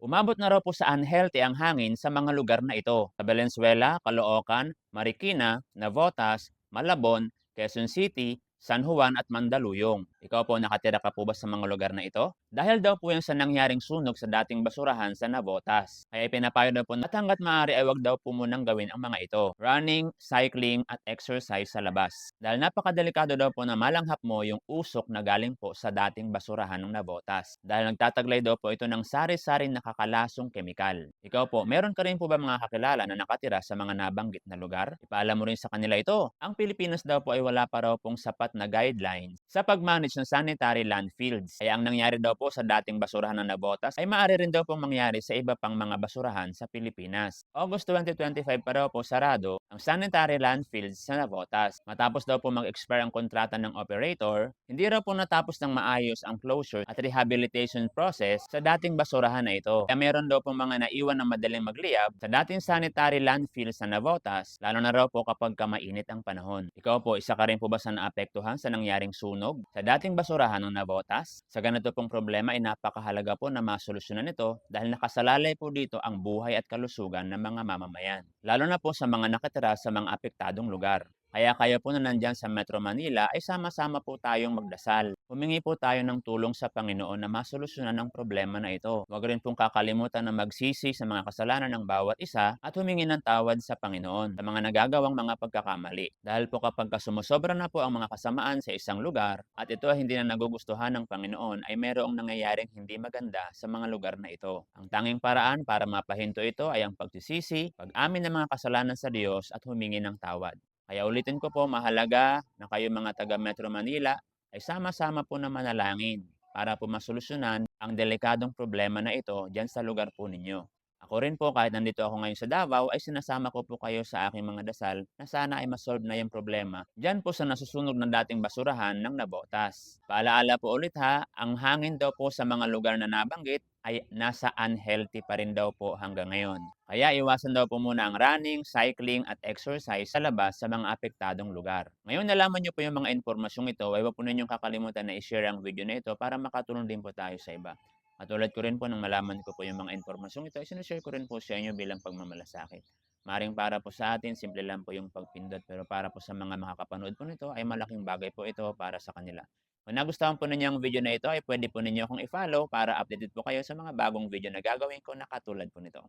Umabot na raw po sa unhealthy ang hangin sa mga lugar na ito, sa Valenzuela, Caloocan, Marikina, Navotas, Malabon, Quezon City, San Juan at Mandaluyong. Ikaw po, nakatira ka po ba sa mga lugar na ito? Dahil daw po yan sa nangyaring sunog sa dating basurahan sa Navotas. Kaya ipinapayo daw po at hanggat maaari ay wag daw po munang gawin ang mga ito. Running, cycling at exercise sa labas. Dahil napakadelikado daw po na malanghap mo yung usok na galing po sa dating basurahan ng Navotas. Dahil nagtataglay daw po ito ng sari-saring nakakalasong kemikal. Ikaw po, meron ka rin po ba mga kakilala na nakatira sa mga nabanggit na lugar? Ipaalam mo rin sa kanila ito. Ang Pilipinas daw po ay wala pa raw pong sapat na guidelines sa pag-manage ng sanitary landfills. Kaya ang nangyari daw po sa dating basurahan ng Navotas ay maaari rin daw pong mangyari sa iba pang mga basurahan sa Pilipinas. August 2025 pa raw po sarado ang sanitary landfills sa Navotas. Matapos daw po mag-expire ang kontrata ng operator, hindi raw po natapos ng maayos ang closure at rehabilitation process sa dating basurahan na ito. Kaya meron daw po mga naiwan na madaling magliyab sa dating sanitary landfill sa Navotas, lalo na raw po kapag mainit ang panahon. Ikaw po, isa ka rin po ba sa naapektuhan sa nangyaring sunog sa dating basurahan ng Navotas? Sa ganito pong problema ay napakahalaga po na masolusyonan ito dahil nakasalalay po dito ang buhay at kalusugan ng mga mamamayan. Lalo na po sa mga nakatira sa mga apektadong lugar. Kaya kayo po na nandyan sa Metro Manila ay sama-sama po tayong magdasal. Humingi po tayo ng tulong sa Panginoon na masolusyonan ang problema na ito. Huwag rin pong kakalimutan na magsisi sa mga kasalanan ng bawat isa at humingi ng tawad sa Panginoon sa mga nagagawang mga pagkakamali. Dahil po kapag sumusobra na po ang mga kasamaan sa isang lugar at ito ay hindi na nagugustuhan ng Panginoon ay mayroong nangyayaring hindi maganda sa mga lugar na ito. Ang tanging paraan para mapahinto ito ay ang pagsisisi, pag-amin ng mga kasalanan sa Diyos at humingi ng tawad. Kaya ulitin ko po, mahalaga na kayo mga taga Metro Manila ay sama-sama po na manalangin para po masolusyonan ang delikadong problema na ito diyan sa lugar po ninyo. Ako rin po, kahit nandito ako ngayon sa Davao, ay sinasama ko po kayo sa aking mga dasal na sana ay masolve na yung problema diyan po sa nasusunog ng dating basurahan ng Nabotas. Paalaala po ulit ha, ang hangin daw po sa mga lugar na nabanggit ay nasa unhealthy pa rin daw po hanggang ngayon. Kaya iwasan daw po muna ang running, cycling at exercise sa labas sa mga apektadong lugar. Ngayon nalaman niyo po yung mga impormasyong ito, ay huwag po ninyong kakalimutan na i-share ang video na ito para makatulong din po tayo sa iba. Katulad ko rin po nang malaman ko po yung mga impormasyong ito, sinishare ko rin po sa inyo bilang pagmamalasakit. Maring para po sa atin, simple lang po yung pagpindot, pero para po sa mga makakapanood po nito ay malaking bagay po ito para sa kanila. Kung nagustuhan po ninyo ang video na ito ay pwede po ninyo akong i-follow para updated po kayo sa mga bagong video na gagawin ko na katulad po nito.